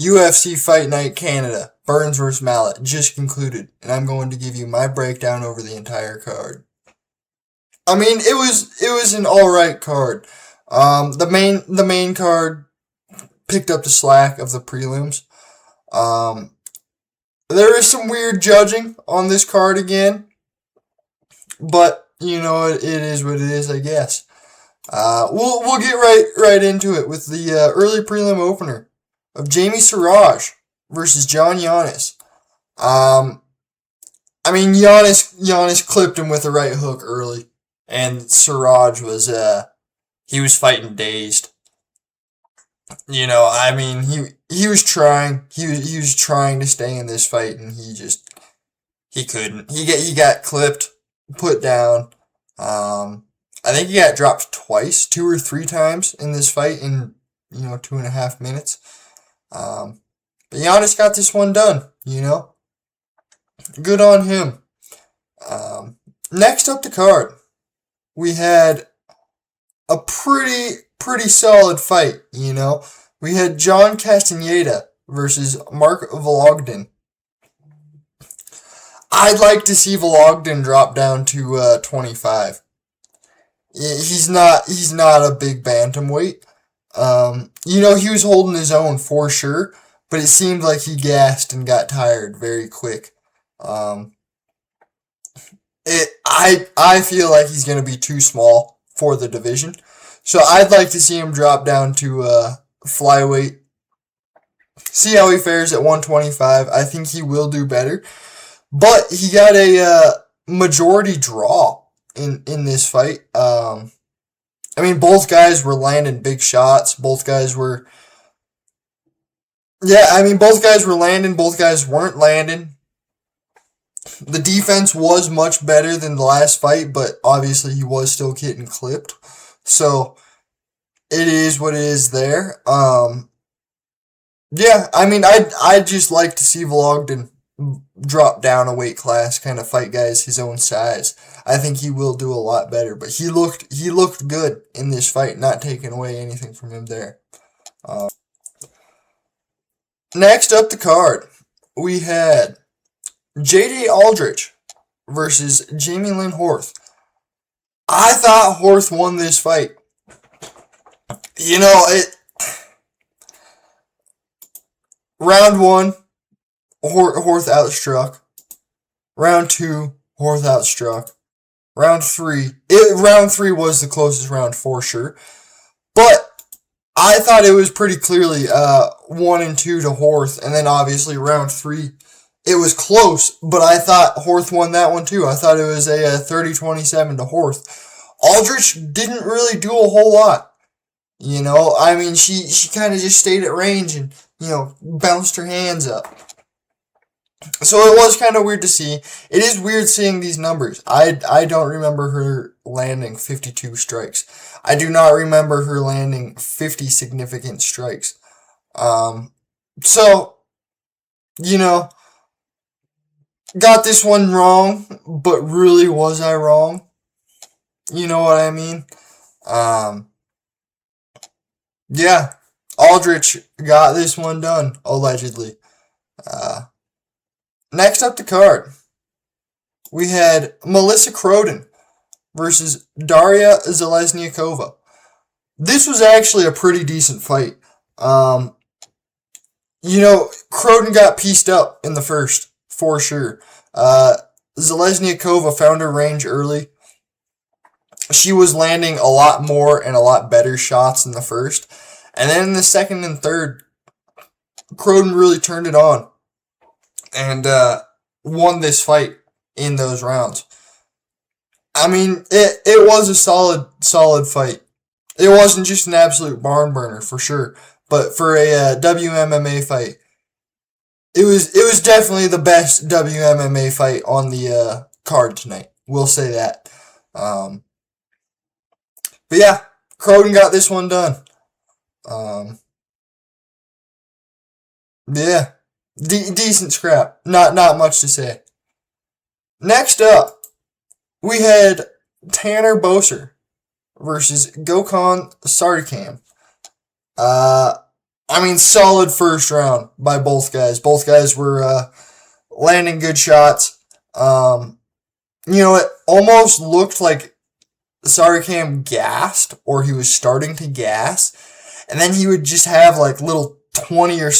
UFC Fight Night Canada, Burns vs. MALOTT, just concluded, and I'm going to give you my breakdown over the entire card. I mean, it was an alright card. The main card picked up the slack of the prelims. Um, there is some weird judging on this card again, but you know it is what it is, I guess. We'll get right into it with the early prelim opener of Jamie Siraj versus John Giannis. I mean Giannis clipped him with a right hook early, and Siraj was he was fighting dazed. You know, I mean he was trying he was trying to stay in this fight, and he couldn't. He got clipped, put down. I think he got dropped twice, 2 or 3 times in this fight in 2.5 minutes. But Giannis got this one done. Good on him. Next up the card, we had a pretty solid fight. We had John Castaneda versus Mark Vologden. I'd like to see Vologden drop down to 25. He's not a big bantamweight. He was holding his own for sure, but it seemed like he gassed and got tired very quick. I feel like he's gonna be too small for the division, so I'd like to see him drop down to flyweight. See how he fares at 125. I think he will do better, but he got a majority draw in this fight. I mean, both guys were landing big shots. Both guys were landing. Both guys weren't landing. The defense was much better than the last fight, but obviously he was still getting clipped. So it is what it is there. Yeah, I mean, I'd just like to see Vologden drop down a weight class, kind of fight guys his own size. I think he will do a lot better, but he looked good in this fight, not taking away anything from him there. Next up the card, we had J.D. Aldrich versus Jamie Lynn Horth. I thought Horth won this fight. Round 1, Horth outstruck. Round 2, Horth outstruck. Round 3 was the closest round for sure. But I thought it was pretty clearly 1 and 2 to Horth, and then obviously round 3, it was close, but I thought Horth won that one too. I thought it was a 30-27 to Horth. Aldrich didn't really do a whole lot. I mean, she kind of just stayed at range and, bounced her hands up. So it was kind of weird to see. It is weird seeing these numbers. I don't remember her landing 52 strikes. I do not remember her landing 50 significant strikes. So, got this one wrong, but really was I wrong? You know what I mean? Yeah, Aldrich got this one done, allegedly. Next up the card, we had Melissa Croden versus Daria Zelezniakova. This was actually a pretty decent fight. Croden got pieced up in the first, for sure. Zelezniakova found her range early. She was landing a lot more and a lot better shots in the first. And then in the second and third, Croden really turned it on and won this fight in those rounds. I mean, it was a solid fight. It wasn't just an absolute barn burner for sure, but for a WMMA fight, it was definitely the best WMMA fight on the card tonight. We'll say that. But yeah, Croden got this one done. Yeah, decent scrap. Not much to say. Next up, we had Tanner Boser versus Gokhan Sarkisian. I mean, solid first round by both guys. Both guys were landing good shots. It almost looked like Sarikam gassed, or he was starting to gas, and then he would just have like little 20 to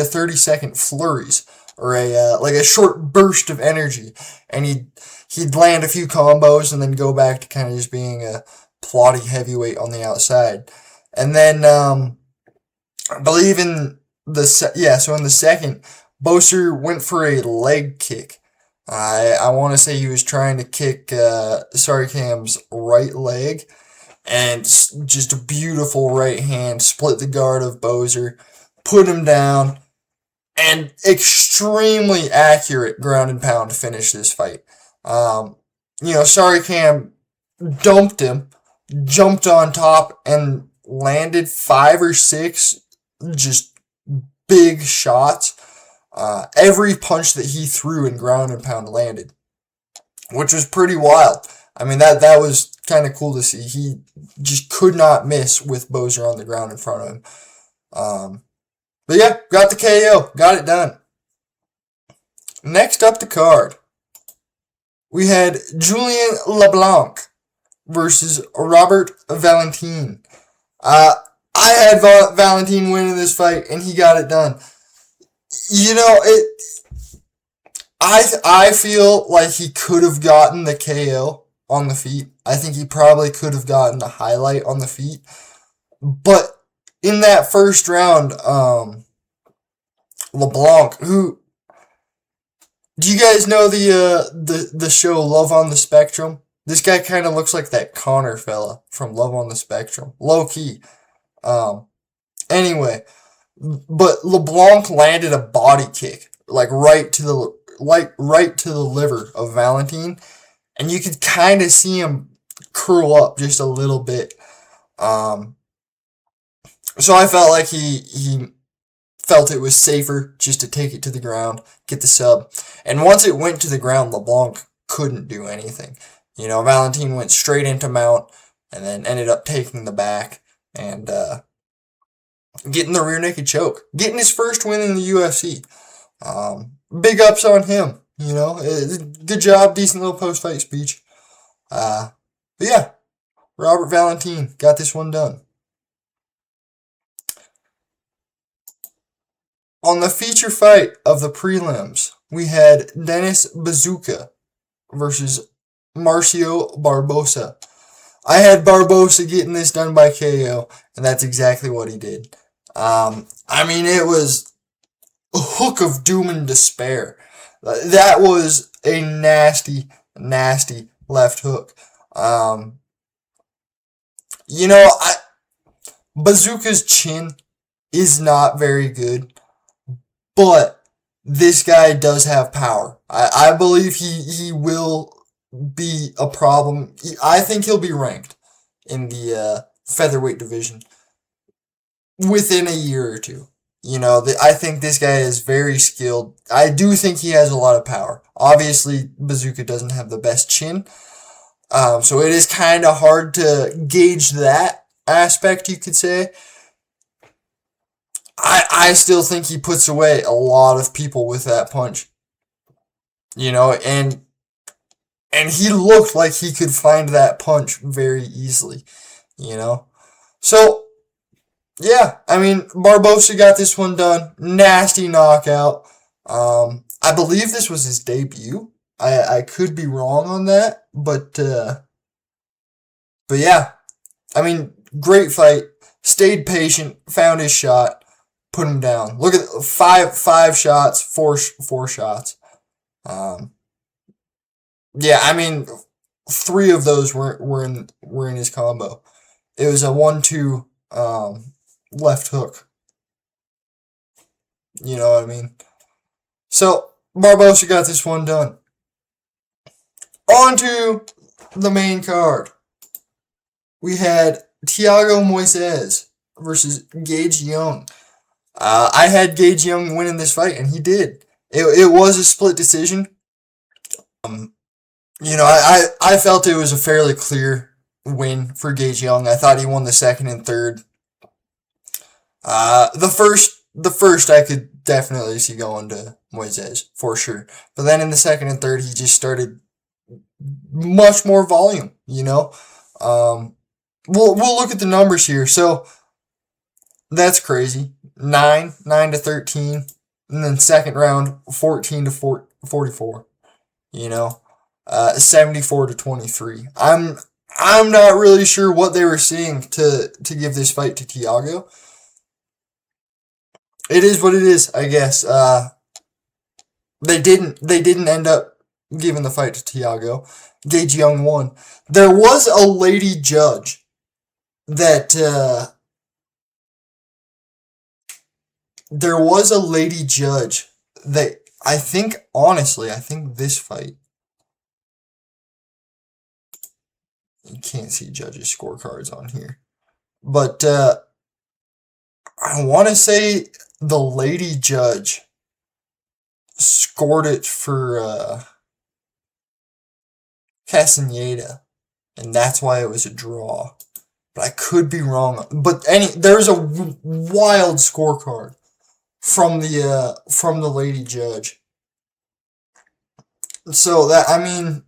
30 second flurries, or a short burst of energy, and he'd land a few combos and then go back to kind of just being a plotty heavyweight on the outside. And then I believe in so in the second, Boser went for a leg kick. I want to say he was trying to kick Sarikam's right leg, and just a beautiful right hand split the guard of Boser, put him down, and extremely accurate ground and pound to finish this fight. Sarikam dumped him, jumped on top, and landed 5 or 6 just big shots. Every punch that he threw in ground and pound landed, which was pretty wild. I mean, that was kind of cool to see. He just could not miss with Boser on the ground in front of him. But yeah, got the KO. Got it done. Next up the card, we had Julien LeBlanc versus Robert Valentin. I had Valentin winning this fight, and he got it done. I feel like he could have gotten the KO on the feet. I think he probably could have gotten the highlight on the feet. But in that first round, LeBlanc, who, do you guys know the show Love on the Spectrum? This guy kind of looks like that Connor fella from Love on the Spectrum. Low key. Anyway, but LeBlanc landed a body kick, like right to the liver of Valentin, and you could kind of see him curl up just a little bit. So I felt like he felt it was safer just to take it to the ground, get the sub. And once it went to the ground, LeBlanc couldn't do anything. Valentin went straight into mount and then ended up taking the back and getting the rear naked choke. Getting his first win in the UFC. Big ups on him. Good job, decent little post-fight speech. But yeah, Robert Valentin got this one done. On the feature fight of the prelims, we had Dennis Bazooka versus Marcio Barbosa. I had Barbosa getting this done by KO, and that's exactly what he did. It was a hook of doom and despair. That was a nasty, nasty left hook. Bazooka's chin is not very good, but this guy does have power. I believe he will be a problem. I think he'll be ranked in the featherweight division within a year or two. I think this guy is very skilled. I do think he has a lot of power. Obviously, Bazooka doesn't have the best chin, so it is kind of hard to gauge that aspect, you could say. I still think he puts away a lot of people with that punch. And he looked like he could find that punch very easily, So, yeah, Barbosa got this one done. Nasty knockout. I believe this was his debut. I could be wrong on that, but yeah. Great fight. Stayed patient, found his shot, put him down. Look at five shots, four shots. Yeah, 3 of those were in his combo. It was a 1-2 left hook. You know what I mean? So Barbosa got this one done. On to the main card. We had Thiago Moises versus Gage Young. I had Gage Young winning this fight, and he did. It was a split decision. I felt it was a fairly clear win for Gage Young. I thought he won the second and third. The first I could definitely see going to Moises for sure, but then in the second and third he just started much more volume. Um, we'll look at the numbers here. So that's crazy. 9 to 13, and then second round 14 to 44. 74 to 23. I'm not really sure what they were seeing to give this fight to Thiago. It is what it is, I guess. They didn't end up giving the fight to Thiago. Gage Young won. There was a lady judge that I think, honestly, I think this fight, you can't see judges' scorecards on here, but I want to say the lady judge scored it for Castaneda, and that's why it was a draw. But I could be wrong. But there's a wild scorecard from the lady judge. So that, I mean,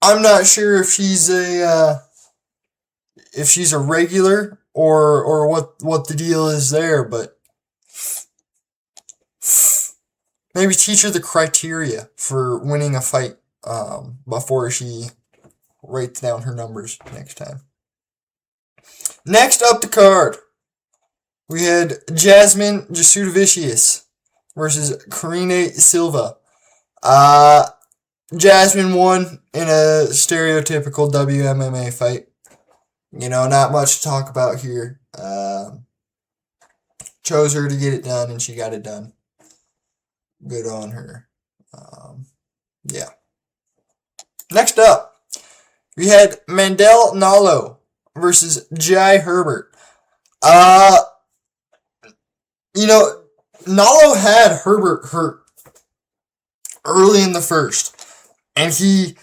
I'm not sure if she's a regular or what the deal is there, but maybe teach her the criteria for winning a fight before she writes down her numbers next time. Next up the card, we had Jasmine Jasudavicius versus Karine Silva. Jasmine won in a stereotypical WMMA fight. Not much to talk about here. Chose her to get it done, and she got it done. Good on her. Yeah. Next up, we had Mandel Nalo versus Jai Herbert. Nalo had Herbert hurt early in the first, and he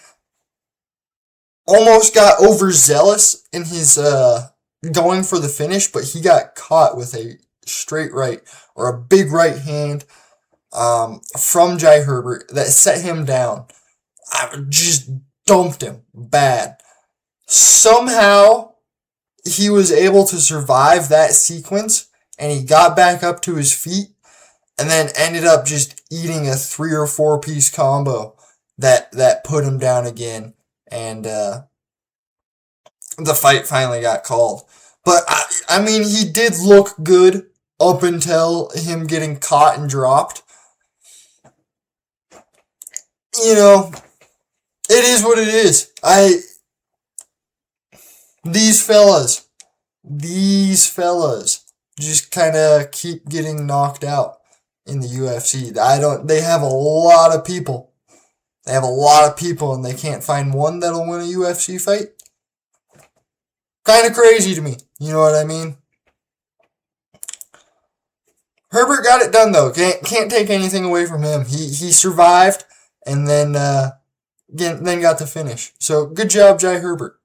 almost got overzealous in his going for the finish, but he got caught with a straight right or a big right hand from Jai Herbert that set him down. I just dumped him bad. Somehow he was able to survive that sequence, and he got back up to his feet, and then ended up just eating a 3 or 4 piece combo that put him down again, and the fight finally got called. But I mean, he did look good up until him getting caught and dropped. It is what it is. These fellas just kind of keep getting knocked out in the UFC. They have a lot of people. And they can't find one that'll win a UFC fight. Kind of crazy to me. You know what I mean? Herbert got it done though. Can't take anything away from him. He survived, and then got the finish. So good job, Jai Herbert.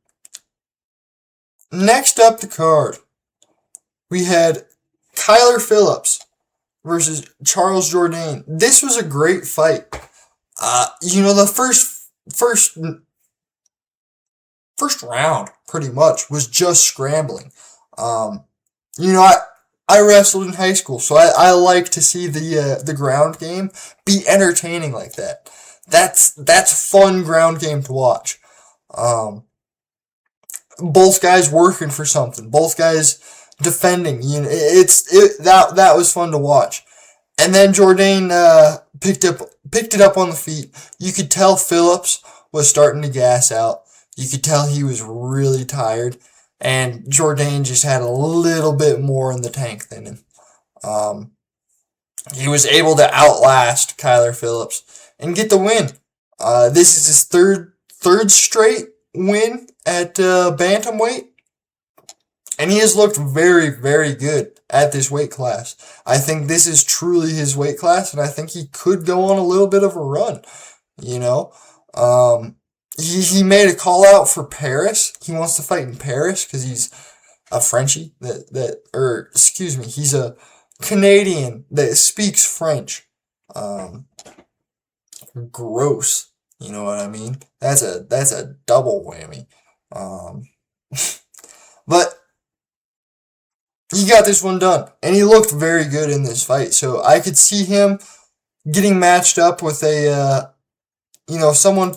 Next up the card, we had Kyler Phillips versus Charles Jourdain. This was a great fight. The first round pretty much was just scrambling. I wrestled in high school, so I like to see the ground game be entertaining like that. That's fun ground game to watch. Both guys working for something, both guys defending. That was fun to watch. And then Jourdain picked it up on the feet. You could tell Phillips was starting to gas out. You could tell he was really tired, and Jourdain just had a little bit more in the tank than him. He was able to outlast Kyler Phillips and get the win. This is his third straight win at bantamweight, and he has looked very, very good at this weight class. I think this is truly his weight class, and I think he could go on a little bit of a run. He made a call out for Paris. He wants to fight in Paris because he's a Frenchie or excuse me, he's a Canadian that speaks French. Gross. You know what I mean? That's a double whammy. But he got this one done, and he looked very good in this fight. So I could see him getting matched up with a someone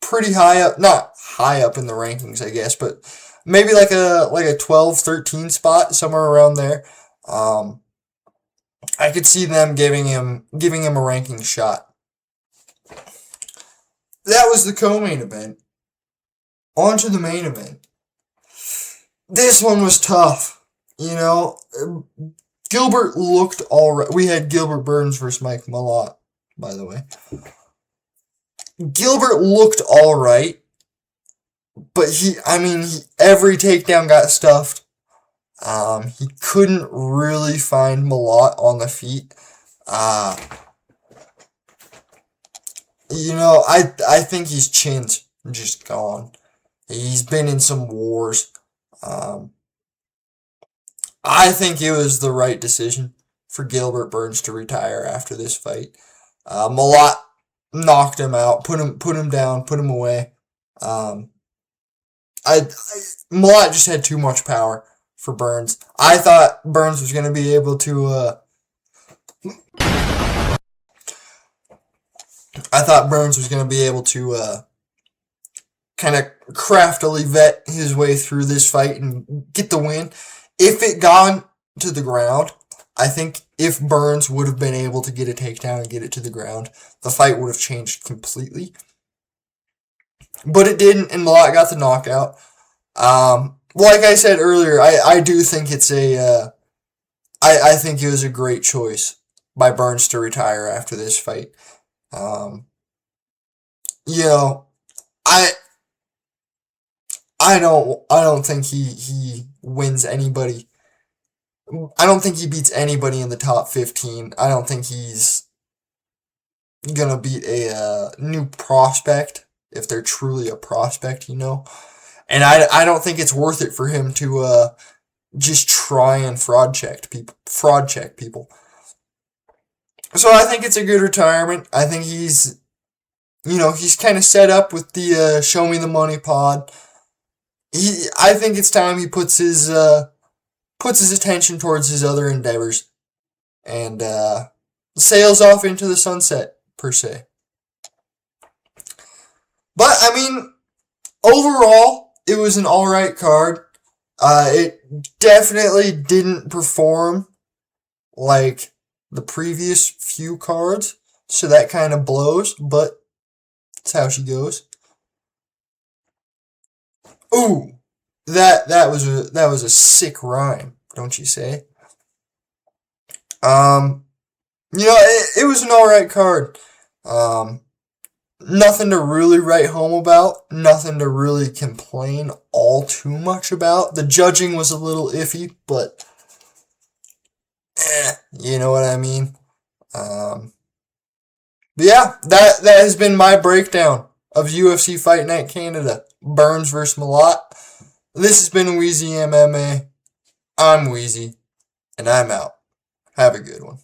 pretty high up, not high up in the rankings, I guess, but maybe like a 12, 13 spot, somewhere around there. I could see them giving him a ranking shot. That was the co-main event. On to the main event. This one was tough. Gilbert looked alright. We had Gilbert Burns versus Mike MALOTT, by the way. Gilbert looked alright, but every takedown got stuffed. He couldn't really find MALOTT on the feet. I think his chin's just gone. He's been in some wars. I think it was the right decision for Gilbert Burns to retire after this fight. MALOTT knocked him out, put him down, put him away. MALOTT just had too much power for Burns. I thought Burns was going to be able to kind of craftily vet his way through this fight and get the win. If it gone to the ground, I think if Burns would have been able to get a takedown and get it to the ground, the fight would have changed completely. But it didn't, and MALOTT got the knockout. Like I said earlier, I do think it's I think it was a great choice by Burns to retire after this fight. I don't think he wins anybody. I don't think he beats anybody in the top 15. I don't think he's gonna beat a new prospect, if they're truly a prospect, And I don't think it's worth it for him to just try and fraud check people. So I think it's a good retirement. I think he's kind of set up with the Show Me the Money pod. I think it's time he puts his attention towards his other endeavors and sails off into the sunset, per se. But, overall, it was an alright card. It definitely didn't perform like the previous few cards, so that kind of blows, but that's how she goes. Ooh, that was a sick rhyme, don't you say? It was an alright card. Nothing to really write home about. Nothing to really complain all too much about. The judging was a little iffy, but you know what I mean. But yeah, that has been my breakdown of UFC Fight Night Canada. Burns vs. MALOTT. This has been Wheezy MMA. I'm Wheezy, and I'm out. Have a good one.